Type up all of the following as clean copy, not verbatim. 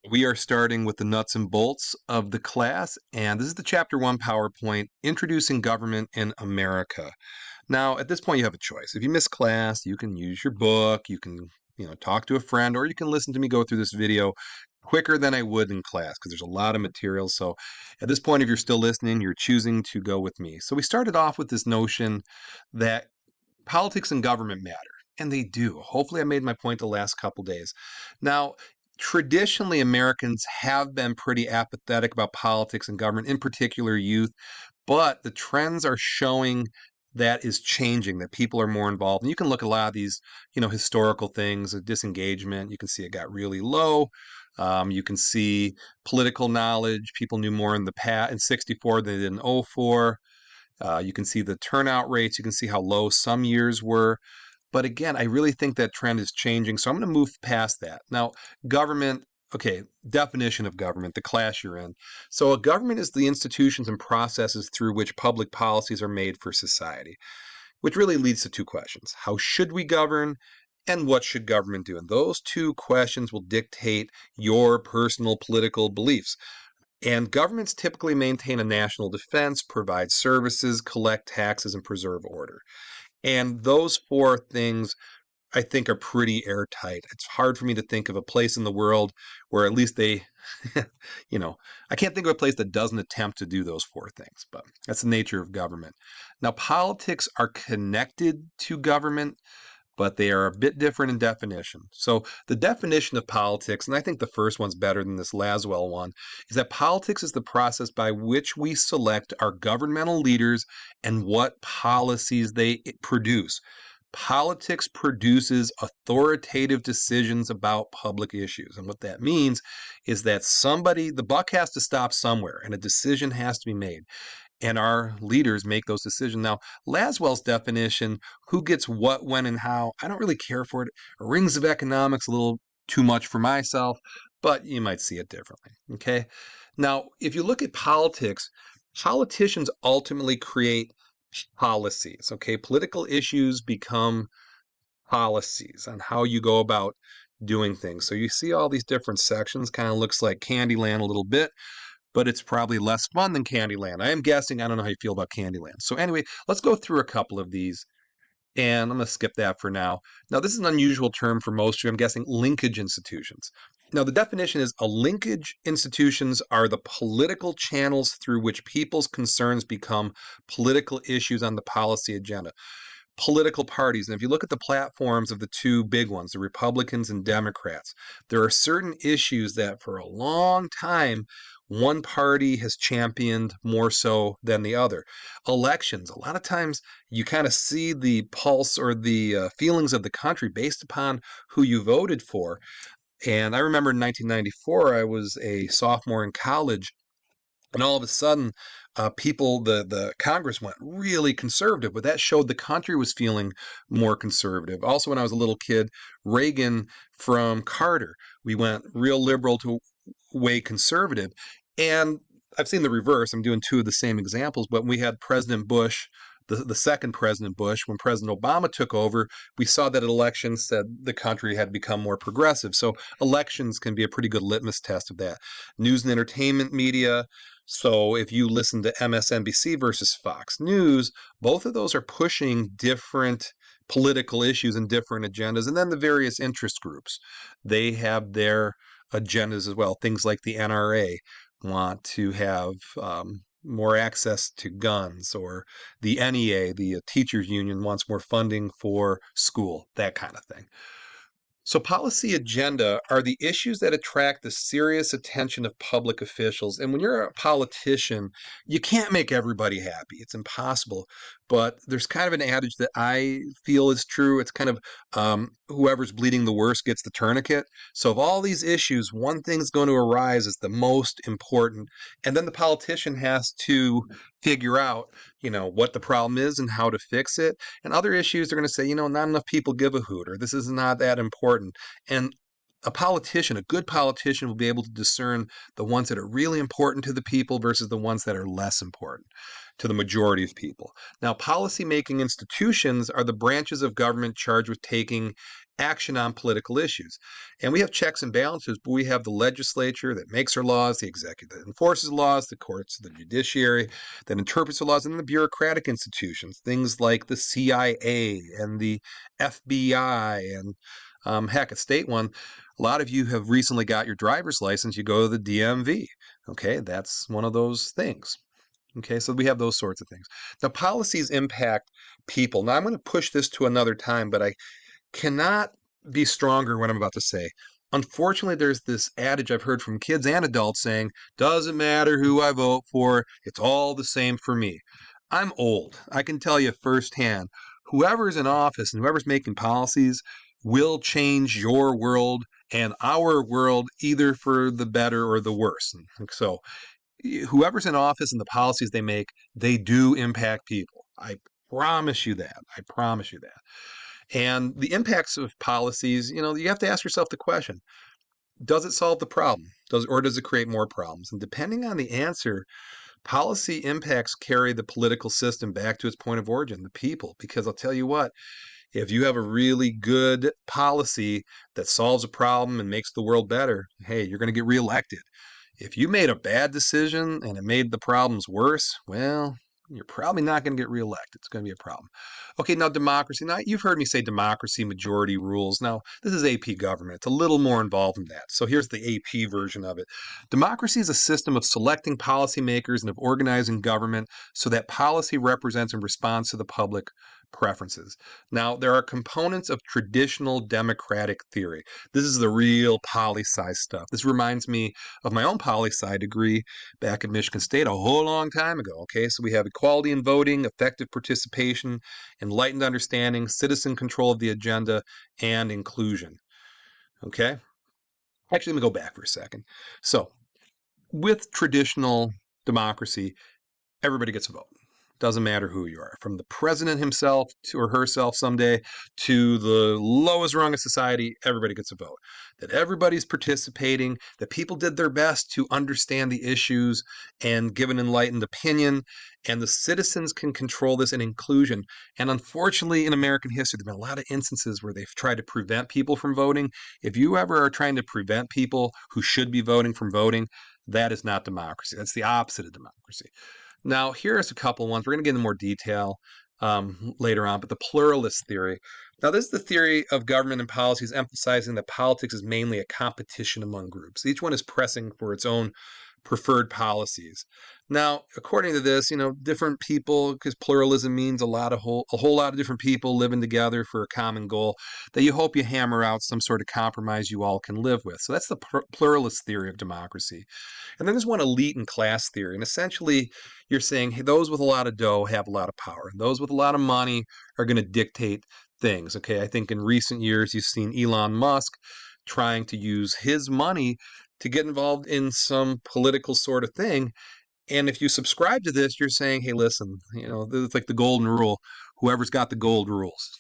We are starting with the nuts and bolts of the class, and this is the Chapter 1 PowerPoint, Introducing Government in America. Now, at this point, you have a choice. If you miss class, you can use your book, you can talk to a friend, or you can listen to me go through this video quicker than I would in class because there's a lot of material. So at this point, if you're still listening, you're choosing to go with me. So we started off with this notion that politics and government matter. And they do. Hopefully, I made my point the last couple days. Now, traditionally, Americans have been pretty apathetic about politics and government, in particular youth, but the trends are showing that is changing, that people are more involved. And you can look at a lot of these, historical things, disengagement. You can see it got really low. You can see political knowledge. People knew more in the past in '64 than they did in '04. You can see the turnout rates. You can see how low some years were. But again, I really think that trend is changing. So I'm going to move past that. Now, government, okay, definition of government, the class you're in. So a government is the institutions and processes through which public policies are made for society, which really leads to two questions. How should we govern? And what should government do? And those two questions will dictate your personal political beliefs. And governments typically maintain a national defense, provide services, collect taxes, and preserve order. And those four things I think are pretty airtight. It's hard for me to think of a place in the world where at least they, I can't think of a place that doesn't attempt to do those four things, but that's the nature of government. Now, politics are connected to government, but they are a bit different in definition. So the definition of politics, and I think the first one's better than this Laswell one, is that politics is the process by which we select our governmental leaders and what policies they produce. Politics produces authoritative decisions about public issues. And what that means is that the buck has to stop somewhere and a decision has to be made, and our leaders make those decisions. Now, Laswell's definition, who gets what, when, and how, I don't really care for it. Rings of economics a little too much for myself, but you might see it differently. Okay. Now, if you look at politics, politicians ultimately create policies. Okay. Political issues become policies on how you go about doing things. So you see all these different sections, kind of looks like Candyland a little bit, but it's probably less fun than Candyland. I am guessing. I don't know how you feel about Candyland. So anyway, let's go through a couple of these, and I'm going to skip that for now. Now, this is an unusual term for most of you. I'm guessing linkage institutions. Now, the definition is linkage institutions are the political channels through which people's concerns become political issues on the policy agenda. Political parties, and if you look at the platforms of the two big ones, the Republicans and Democrats, there are certain issues that for a long time one party has championed more so than the other. Elections, a lot of times you kind of see the pulse or the feelings of the country based upon who you voted for. And I remember in 1994, I was a sophomore in college, and all of a sudden, the Congress went really conservative, but that showed the country was feeling more conservative. Also, when I was a little kid, Reagan from Carter, we went real liberal to way conservative. And I've seen the reverse. I'm doing two of the same examples, but we had President Bush, the second President Bush, when President Obama took over, we saw that elections said the country had become more progressive. So elections can be a pretty good litmus test of that. News and entertainment media. So if you listen to MSNBC versus Fox News, both of those are pushing different political issues and different agendas. And then the various interest groups, they have their agendas as well. Things like the NRA want to have more access to guns, or the NEA, the teachers union, wants more funding for school, that kind of thing. So policy agenda are the issues that attract the serious attention of public officials. And when you're a politician, you can't make everybody happy. It's impossible. But there's kind of an adage that I feel is true. It's kind of whoever's bleeding the worst gets the tourniquet. So of all these issues, one thing's going to arise as the most important. And then the politician has to figure out, what the problem is and how to fix it. And other issues, they're going to say, not enough people give a hoot, or this is not that important. And a politician, a good politician, will be able to discern the ones that are really important to the people versus the ones that are less important to the majority of people. Now, policymaking institutions are the branches of government charged with taking action on political issues. And we have checks and balances, but we have the legislature that makes our laws, the executive that enforces laws, the courts, the judiciary that interprets the laws, and then the bureaucratic institutions, things like the CIA and the FBI and heck, a state one. A lot of you have recently got your driver's license. You go to the DMV. Okay, that's one of those things. Okay, so we have those sorts of things. Now, policies impact people. Now, I'm going to push this to another time, but I cannot be stronger what I'm about to say. Unfortunately, there's this adage I've heard from kids and adults saying, doesn't matter who I vote for, it's all the same for me. I'm old. I can tell you firsthand, whoever's in office and whoever's making policies will change your world and our world either for the better or the worse. So whoever's in office and the policies they make, they do impact people. I promise you that. I promise you that. And the impacts of policies, you have to ask yourself the question, does it solve the problem? Or does it create more problems? And depending on the answer, policy impacts carry the political system back to its point of origin, the people. Because I'll tell you what, if you have a really good policy that solves a problem and makes the world better, hey, you're going to get reelected. If you made a bad decision and it made the problems worse, well, you're probably not going to get reelected. It's going to be a problem. Okay, now democracy. Now, you've heard me say democracy, majority rules. Now, this is AP government. It's a little more involved than that. So here's the AP version of it. Democracy is a system of selecting policymakers and of organizing government so that policy represents and responds to the public preferences. Now, there are components of traditional democratic theory. This is the real poli-sci stuff. This reminds me of my own poli-sci degree back at Michigan State a whole long time ago. Okay, so we have equality in voting, effective participation, enlightened understanding, citizen control of the agenda, and inclusion. Okay, actually, let me go back for a second. So, with traditional democracy, everybody gets a vote. Doesn't matter who you are, from the president himself or herself someday to the lowest rung of society, everybody gets a vote. That everybody's participating, that people did their best to understand the issues and give an enlightened opinion, and the citizens can control this in inclusion. And unfortunately, in American history, there have been a lot of instances where they've tried to prevent people from voting. If you ever are trying to prevent people who should be voting from voting, that is not democracy. That's the opposite of democracy. Now, here's a couple ones. We're going to get into more detail later on, but the pluralist theory. Now, this is the theory of government and policies emphasizing that politics is mainly a competition among groups. Each one is pressing for its own preferred policies. Now, according to this, different people, because pluralism means a whole lot of different people living together for a common goal, that you hope you hammer out some sort of compromise you all can live with. So that's the pluralist theory of democracy. And then there's one elite and class theory. And essentially, you're saying, hey, those with a lot of dough have a lot of power. And those with a lot of money are going to dictate things. Okay, I think in recent years, you've seen Elon Musk trying to use his money to get involved in some political sort of thing. And if you subscribe to this, you're saying, hey, listen, it's like the golden rule. Whoever's got the gold rules.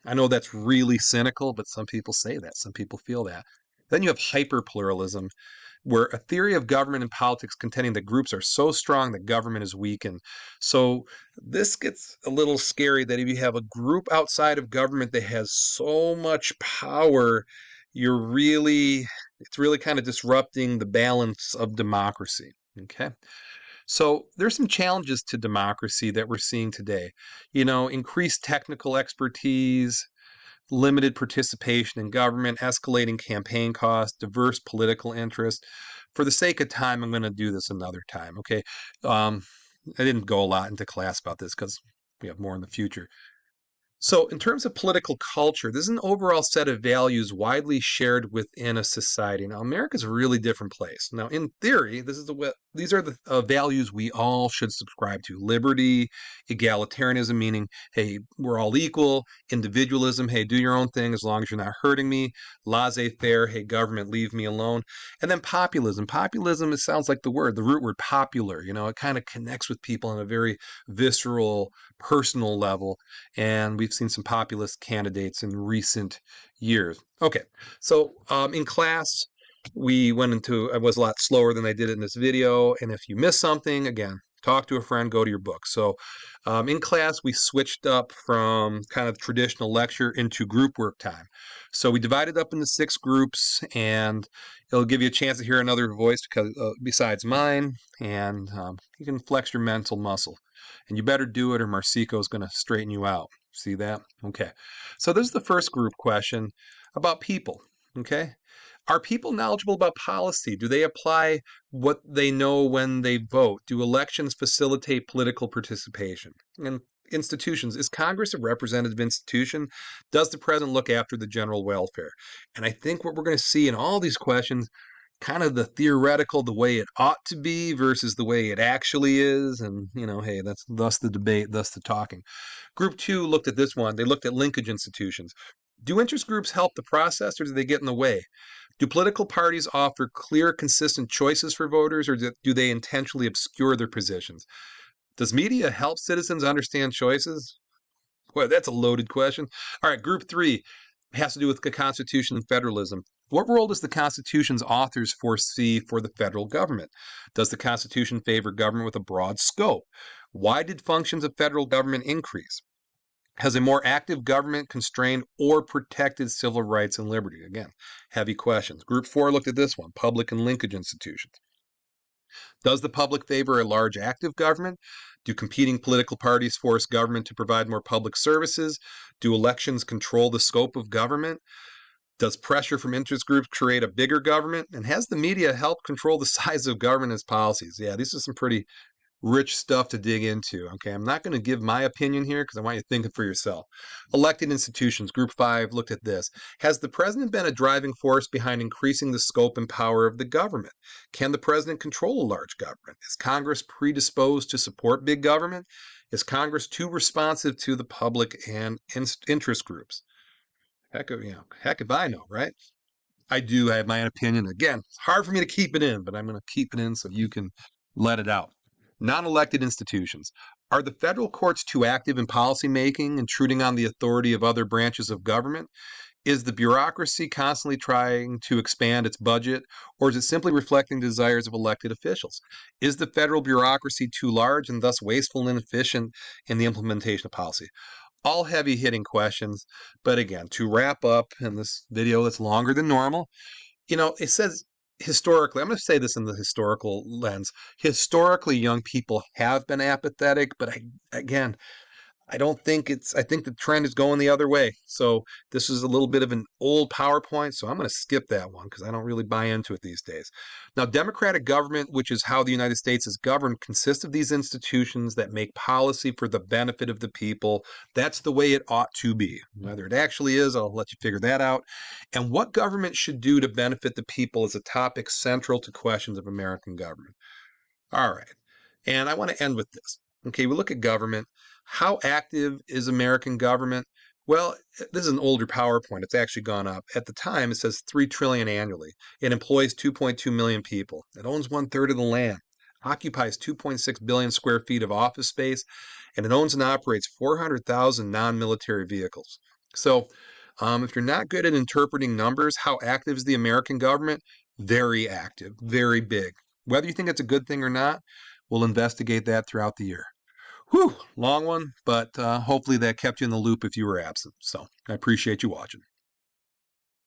I know that's really cynical, but some people say that. Some people feel that. Then you have hyperpluralism, where a theory of government and politics contending that groups are so strong that government is weakened. So this gets a little scary that if you have a group outside of government that has so much power, it's really kind of disrupting the balance of democracy. Okay. So there's some challenges to democracy that we're seeing today. Increased technical expertise, limited participation in government, escalating campaign costs, diverse political interest. For the sake of time, I'm going to do this another time. Okay. I didn't go a lot into class about this because we have more in the future. So in terms of political culture, this is an overall set of values widely shared within a society. Now, America's a really different place. Now, in theory, these are the values we all should subscribe to. Liberty, egalitarianism, meaning, hey, we're all equal. Individualism, hey, do your own thing as long as you're not hurting me. Laissez-faire, hey, government, leave me alone. And then populism. Populism, it sounds like the root word popular. It kind of connects with people on a very visceral, personal level. And we we've seen some populist candidates in recent years. Okay, so in class, we went into, I was a lot slower than I did it in this video. And if you miss something, again, talk to a friend, go to your book. So in class, we switched up from kind of traditional lecture into group work time. So we divided up into 6 groups, and it'll give you a chance to hear another voice because, besides mine, and you can flex your mental muscle. And you better do it or Marsico is going to straighten you out. See that? Okay. So this is the first group question about people. Okay. Are people knowledgeable about policy? Do they apply what they know when they vote? Do elections facilitate political participation? And institutions, is Congress a representative institution? Does the president look after the general welfare? And I think what we're going to see in all these questions, kind of the theoretical, the way it ought to be versus the way it actually is. And, hey, that's thus the debate, thus the talking. Group 2 looked at this one. They looked at linkage institutions. Do interest groups help the process, or do they get in the way? Do political parties offer clear, consistent choices for voters, or do they intentionally obscure their positions? Does media help citizens understand choices? Boy, that's a loaded question. All right, group 3 has to do with the Constitution and federalism. What role does the Constitution's authors foresee for the federal government? Does the Constitution favor government with a broad scope? Why did functions of federal government increase? Has a more active government constrained or protected civil rights and liberty? Again, heavy questions. Group 4 looked at this one, public and linkage institutions. Does the public favor a large active government? Do competing political parties force government to provide more public services? Do elections control the scope of government? Does pressure from interest groups create a bigger government? And has the media helped control the size of government's policies? Yeah, these are some pretty rich stuff to dig into. Okay, I'm not going to give my opinion here because I want you to think it for yourself. Elected institutions, group 5 looked at this. Has the president been a driving force behind increasing the scope and power of the government? Can the president control a large government? Is Congress predisposed to support big government? Is Congress too responsive to the public and interest groups? Heck if I know, right? I do. I have my own opinion. Again, it's hard for me to keep it in, but I'm going to keep it in so you can let it out. Non-elected institutions. Are the federal courts too active in policymaking, intruding on the authority of other branches of government? Is the bureaucracy constantly trying to expand its budget, or is it simply reflecting the desires of elected officials? Is the federal bureaucracy too large and thus wasteful and inefficient in the implementation of policy? All heavy-hitting questions, but again, to wrap up in this video that's longer than normal, it says historically, I'm going to say this in the historical lens, historically young people have been apathetic, but I don't think I think the trend is going the other way. So this is a little bit of an old PowerPoint, so I'm going to skip that one because I don't really buy into it these days. Now, democratic government, which is how the United States is governed, consists of these institutions that make policy for the benefit of the people. That's the way it ought to be. Whether it actually is, I'll let you figure that out. And what government should do to benefit the people is a topic central to questions of American government. All right. And I want to end with this. Okay, we look at government. How active is American government? Well, this is an older PowerPoint. It's actually gone up. At the time, it says $3 trillion annually. It employs 2.2 million people. It owns 1/3 of the land, occupies 2.6 billion square feet of office space, and it owns and operates 400,000 non-military vehicles. So, if you're not good at interpreting numbers, how active is the American government? Very active, very big. Whether you think it's a good thing or not, we'll investigate that throughout the year. Whew, long one, but hopefully that kept you in the loop if you were absent. So I appreciate you watching.